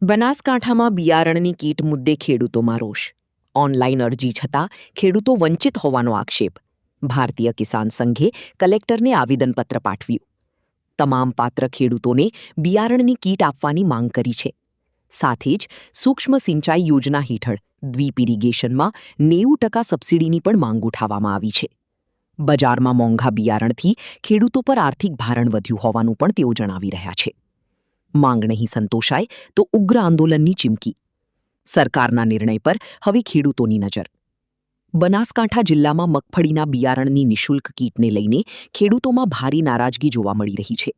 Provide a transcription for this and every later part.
બનાસકાંઠામાં બિયારણની કીટ મુદ્દે ખેડૂતોમાં રોષ. ઓનલાઈન અરજી છતાં ખેડૂતો વંચિત હોવાનો આક્ષેપ. ભારતીય કિસાન સંઘે કલેક્ટરને આવેદનપત્ર પાઠવ્યું. તમામ પાત્ર ખેડૂતોને બિયારણની કીટ આપવાની માંગ કરી છે. સાથે જ સૂક્ષ્મ સિંચાઈ યોજના હેઠળ દ્વીપ ઇરિગેશનમાં 90% સબસિડીની પણ માંગ ઉઠાવવામાં આવી છે. બજારમાં મોંઘા બિયારણથી ખેડૂતો પર આર્થિક ભારણ વધ્યું હોવાનું પણ તેઓ જણાવી રહ્યા છે. માંગ નહીં સંતોષાય તો ઉગ્ર આંદોલનની ચીમકી. સરકારના નિર્ણય પર હવે ખેડૂતોની નજર. બનાસકાંઠા જિલ્લામાં મગફળીના બિયારણની નિઃશુલ્ક કીટને લઈને ખેડૂતોમાં ભારે નારાજગી જોવા મળી રહી છે.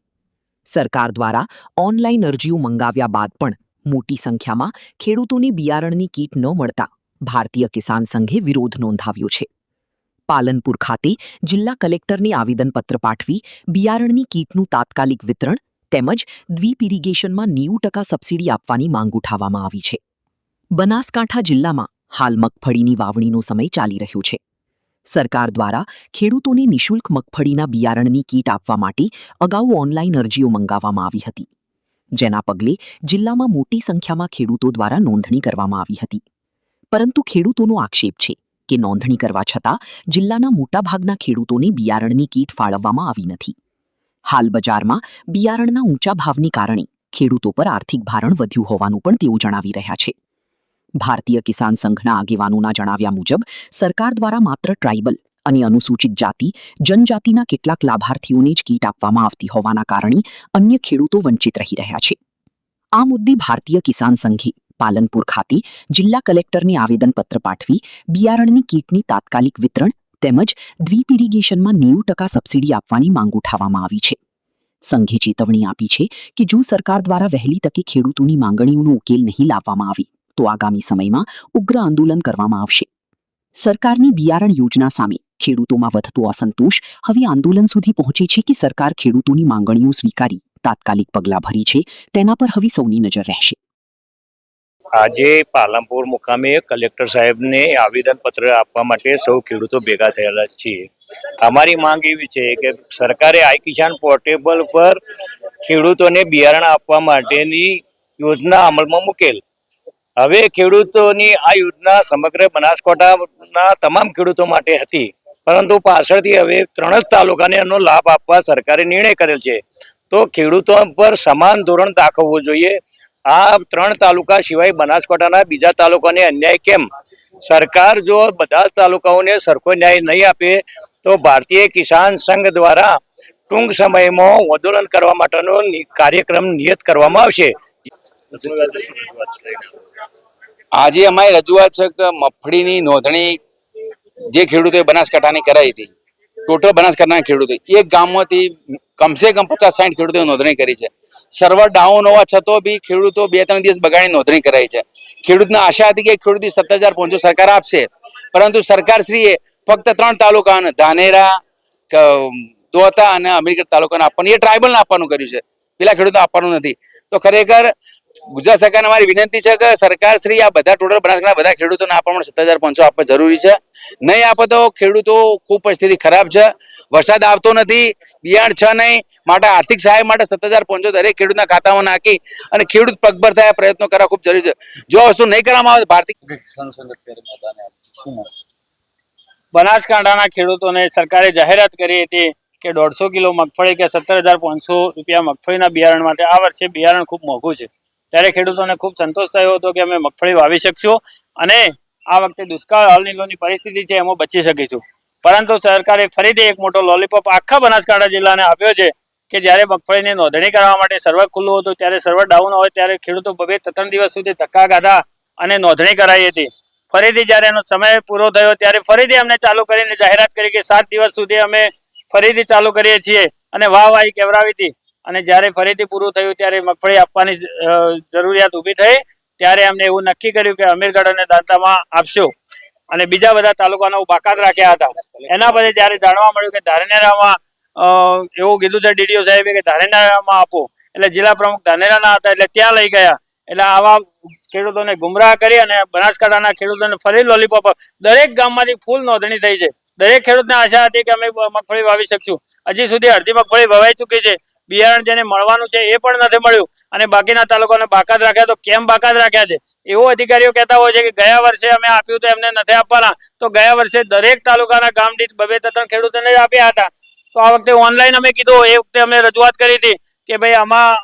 સરકાર દ્વારા ઓનલાઈન અરજીઓ મંગાવ્યા બાદ પણ મોટી સંખ્યામાં ખેડૂતોને બિયારણની કીટ ન મળતા ભારતીય કિસાન સંઘે વિરોધ નોંધાવ્યો છે. પાલનપુર ખાતે જિલ્લા કલેક્ટરને આવેદનપત્ર પાઠવી બિયારણની કીટનું તાત્કાલિક વિતરણ તેમજ દ્વીપ ઇરિગેશનમાં 90% સબસિડી આપવાની માંગ ઉઠાવવામાં આવી છે. બનાસકાંઠા જિલ્લામાં હાલ મગફળીની વાવણીનો સમય ચાલી રહ્યો છે. સરકાર દ્વારા ખેડૂતોને નિઃશુલ્ક મગફળીના બિયારણની કીટ આપવા માટે અગાઉ ઓનલાઈન અરજીઓ મંગાવવામાં આવી હતી. જેના પગલે જિલ્લામાં મોટી સંખ્યામાં ખેડૂતો દ્વારા નોંધણી કરવામાં આવી હતી. પરંતુ ખેડૂતોનો આક્ષેપ છે કે નોંધણી કરવા છતાં જિલ્લાના મોટાભાગના ખેડૂતોને બિયારણની કીટ ફાળવવામાં આવી નથી. હાલ બજારમાં બિયારણના ઊંચા ભાવને કારણે ખેડૂતો પર આર્થિક ભારણ વધ્યું હોવાનું પણ તેઓ જણાવી રહ્યા છે. ભારતીય કિસાન સંઘના આગેવાનોના જણાવ્યા મુજબ સરકાર દ્વારા માત્ર ટ્રાઇબલ અને અનુસૂચિત જાતિ જનજાતિના કેટલાક લાભાર્થીઓને જ કીટ આપવામાં આવતી હોવાના કારણે અન્ય ખેડૂતો વંચિત રહી રહ્યા છે. આ મુદ્દે ભારતીય કિસાન સંઘે પાલનપુર ખાતે જિલ્લા કલેક્ટરને આવેદનપત્ર પાઠવી બિયારણની કીટની તાત્કાલિક વિતરણ તેમજ દ્વીપ ઇરિગેશનમાં 90% સબસિડી આપવાની માંગ ઉઠાવવામાં આવી છે. સંઘે ચેતવણી આપી છે કે જો સરકાર દ્વારા વહેલી તકે ખેડૂતોની માંગણીઓનો ઉકેલ નહીં લાવવામાં આવે તો આગામી સમયમાં ઉગ્ર આંદોલન કરવામાં આવશે. સરકારની બિયારણ યોજના સામે ખેડૂતોમાં વધતો અસંતોષ હવે આંદોલન સુધી પહોંચે છે કે સરકાર ખેડૂતોની માંગણીઓ સ્વીકારી તાત્કાલિક પગલાં ભરી છે તેના પર હવે સૌની નજર રહેશે. આજે પાલનપુર મુકામે કલેક્ટર સાહેબને આવેદનપત્ર આપવા માટે સૌ ખેડૂતો ભેગા થયેલા છીએ. અમારી માંગ એવી છે કે સરકારે આઈ કિસાન પોર્ટેબલ પર ખેડૂતોને બિયારણ આપવા માટેની યોજના અમલમાં મૂકેલ. હવે ખેડૂતોની આ યોજના સમગ્ર બનાસકાંઠાના તમામ ખેડૂતો માટે હતી, પરંતુ પાછળથી હવે 3 જ તાલુકાને એનો લાભ આપવા સરકારે નિર્ણય કરેલ છે. તો ખેડૂતો પર સમાન ધોરણ દાખવવું જોઈએ. આ 3 તાલુકા સિવાય બનાસકાંઠાના બીજા તાલુકાને અન્યાય કેમ? સરકાર જો બધા તાલુકાઓને સરખો ન્યાય નહીં આપે તો ભારતીય કિસાન સંઘ દ્વારા ટૂંક સમયમાં આંદોલન કરવા માટેનો કાર્યક્રમ નિયત કરવામાં આવશે. આજે અમારી રજૂઆત છે કે મગફળીની નોંધણી જે ખેડૂતોએ બનાસકાંઠાની કરાવી હતી, ટોટલ બનાસકાંઠાના ખેડૂતો એક ગામમાંથી કમસે કમ 50-60 ખેડૂતોએ નોંધણી કરી છે. સર્વર ડાઉન હોવા છતાં બી ખેડૂતો 2-3 દિવસ બગાડી નોંધણી કરાવી છે. ખેડૂતને આશા હતી કે ખેડૂત 17,500 સરકાર આપશે, પરંતુ સરકારશ્રીએ ફક્ત 3 તાલુકાને ધાનેરા, દોતા અને અમીરગઢ તાલુકાને આપવાનું, એ ટ્રાઇબલને આપવાનું કર્યું છે, પેલા ખેડૂતો આપવાનું નથી. તો ખરેખર ગુજરાત સરકારને અમારી વિનંતી છે કે સરકારશ્રી આ બધા ટોટલ બનાસકાંઠા બધા ખેડૂતોને આપવા માટે 17,500 આપવા જરૂરી છે. નહીં આપે તો ખેડૂતો ખૂબ પરિસ્થિતિ ખરાબ છે. વરસાદ આવતો નથી, બિયારણ છે નહીં, માટે આર્થિક સહાય માટે 17,500 દરેક ખેડૂતના ખાતામાં નાખી અને ખેડૂત પગભર થાય પ્રયત્નો કરવા ખૂબ જરૂરી છે. જો આ વસ્તુ નહીં કરવામાં આવે તો ભારતીય બનાસકાંઠાના ખેડૂતોને સરકારે જાહેરાત કરી હતી કે 150 કિલો મગફળી કે 17,500 રૂપિયા મગફળીના બિયારણ માટે. આ વર્ષે બિયારણ ખૂબ મોંઘું છે, ત્યારે ખેડૂતોને ખૂબ સંતોષ થયો હતો કે અમે મગફળી વાવી શકશું અને આ વખતે દુષ્કાળ હાલની પરિસ્થિતિ છે એમાં બચી શકીશું. પરંતુ સરકારે ફરીથી એક મોટો લોલીપોપ આખા બનાસકાંઠા જિલ્લાને આપ્યો છે કે જ્યારે મગફળીની નોંધણી કરવા માટે સર્વર ખુલ્લું હતું ત્યારે સર્વર ડાઉન હોય ત્યારે ખેડૂતો 2-3 દિવસ સુધી ધક્કા ખાધા અને નોંધણી કરાઈ હતી. ફરીથી જ્યારે એનો સમય પૂરો થયો ત્યારે ફરીથી અમને ચાલુ કરીને જાહેરાત કરી કે 7 દિવસ સુધી અમે ફરીથી ચાલુ કરીએ છીએ અને વાહવાહી કેવરાવી હતી. અને જ્યારે ફરીથી પૂરું થયું ત્યારે મગફળી આપવાની જરૂરિયાત ઊભી થઈ ત્યારે અમને એવું નક્કી કર્યું કે અમીરગઢ અને દાંતામાં આપશું અને બીજા બધા તાલુકાનો બાકાત રાખ્યા હતા. એના પછી જ્યારે જાણવા મળ્યું કે ધાનેરામાં એવું કીધું છે ડીડીઓ સાહેબે કે ધાનેરામાં આપો, એટલે જિલ્લા પ્રમુખ ધાનેરાના હતા એટલે ત્યાં લઈ ગયા. એટલે આવા ખેડૂતોને ગુમરાહ કરી અને બનાસકાંઠાના ખેડૂતોને ફરી લોલીપોપ. દરેક ગામમાંથી ફૂલ નોંધણી થઈ છે. દરેક ખેડૂતને આશા હતી કે અમે મગફળી વાવી શકશું. હજી સુધી અડધી મગફળી વવાઈ ચૂકી છે. બિયારણ જેને મળવાનું છે એ પણ નથી મળ્યું અને બાકીના તાલુકાને બાકાત રાખ્યા. તો કેમ બાકાત રાખ્યા છે એવું અધિકારીઓ કહેતા હોય છે કે ગયા વર્ષે અમે આપ્યું તો એમને નથી આપવાના. તો ગયા વર્ષે દરેક તાલુકાના ગામ દીઠ 2-3 ખેડૂતોને જ આપ્યા હતા. તો આ વખતે ઓનલાઈન અમે કીધું, એ વખતે અમે રજૂઆત કરી હતી કે ભાઈ આમાં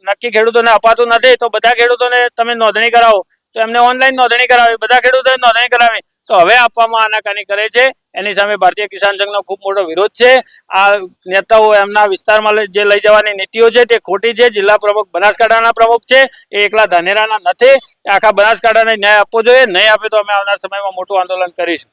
નક્કી ખેડૂતોને અપાતું નથી, તો બધા ખેડૂતોને તમે નોંધણી કરાવો. તો એમને ઓનલાઈન નોંધણી કરાવી, બધા ખેડૂતોએ નોંધણી કરાવી. તો હવે આપવામાં આનાકાની કરે છે. એની સામે ભારતીય કિસાન સંઘનો ખૂબ મોટો વિરોધ છે. આ નેતાઓ એમના વિસ્તારમાં જે લઈ જવાની નીતિઓ છે તે ખોટી છે. જિલ્લા પ્રમુખ બનાસકાંઠાના પ્રમુખ છે, એ એકલા ધાનેરાના નથી. આખા બનાસકાંઠાને ન્યાય આપવો જોઈએ. નહીં આપે તો અમે આવનાર સમયમાં મોટું આંદોલન કરીશું.